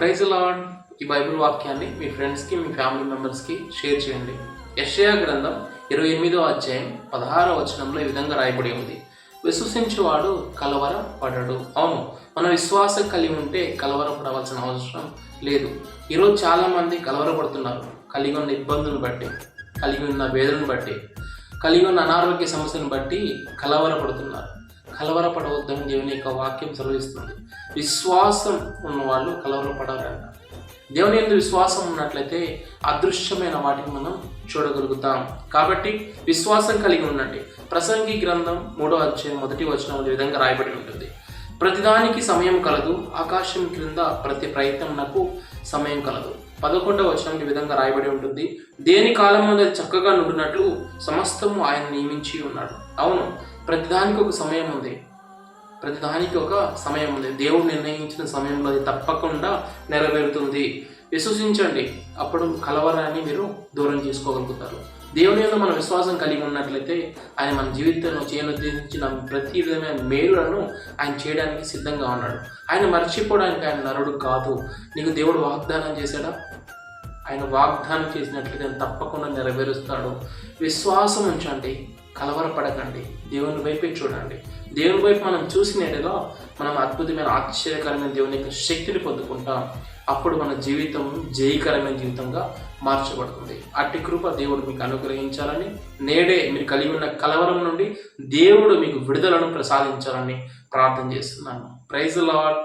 Praise lord. ఈ Bible వాక్యాన్ని మీ ఫ్రెండ్స్కి, మీ ఫ్యామిలీ మెంబర్స్కి షేర్ చేయండి. యెషయా గ్రంథం 28వ అధ్యాయం 16వ వచనంలో ఈ విధంగా రాయబడి ఉంది, విశ్వసించువాడు కలవరపడడు. అవును, మన విశ్వాసం కలిగి ఉంటే కలవరపడవలసిన అవసరం లేదు. ఈరోజు చాలామంది కలవరపడుతున్నారు. కలిగి ఉన్న ఇబ్బందులను బట్టి, కలిగి ఉన్న వేదనను బట్టి, కలిగి ఉన్న అనారోగ్య సమస్యను బట్టి కలవరపడుతున్నారు. కలవరపడవద్దని దేవుని యొక్క వాక్యం సెలవిస్తుంది. విశ్వాసం ఉన్నవాళ్ళు కలవరపడాలంట. దేవుని యందు విశ్వాసం ఉన్నట్లయితే అదృశ్యమైన వాటిని మనం చూడగలుగుతాం. కాబట్టి విశ్వాసం కలిగి ఉండండి. ప్రసంగి గ్రంథం 3వ అధ్యాయం 1వ వచనం ఈ విధంగా రాయబడి ఉంటుంది, ప్రతిదానికి సమయం కలదు, ఆకాశం క్రింద ప్రతి ప్రయత్నమునకు సమయం కలదు. 11వ వచనం ఈ విధంగా రాయబడి ఉంటుంది, దేని కాలం అది చక్కగా నుండినట్లు సమస్తము ఆయన నియమించి ఉన్నాడు. అవును, ప్రతిదానికి ఒక సమయం ఉంది. ప్రతిదానికి ఒక సమయం ఉంది. దేవుడు నిర్ణయించిన సమయంలో అది తప్పకుండా నెరవేరుతుంది. విశ్వసించండి, అప్పుడు కలవరాన్ని మీరు దూరం చేసుకోగలుగుతారు. దేవుని యందు మన విశ్వాసం కలిగి ఉన్నట్లయితే ఆయన మన జీవితంలో చేయనుద్దేశించిన ప్రతి విధమైన మేలులను ఆయన చేయడానికి సిద్ధంగా ఉన్నాడు. ఆయన మర్చిపోవడానికి ఆయన నరుడు కాదు. నీకు దేవుడు వాగ్దానం చేశాడా? ఆయన వాగ్దానం చేసినట్లయితే తప్పకుండా నెరవేరుస్తాడు. విశ్వాసం ఉంచండి, కలవరపడకండి, దేవుని వైపే చూడండి. దేవుని వైపు మనం చూసినట్టుగా మనం అద్భుతమైన ఆశ్చర్యకరమైన దేవుని యొక్క శక్తిని పొందుకుంటాం. అప్పుడు మన జీవితం జయకరమైన జీవితంగా మార్చబడుతుంది. అట్టి కృప దేవుడు మీకు అనుగ్రహించాలని, నేడే మీరు కలిగి ఉన్న కలవరం నుండి దేవుడు మీకు విడుదలను ప్రసాదించాలని ప్రార్థన చేస్తున్నాను. Praise lord.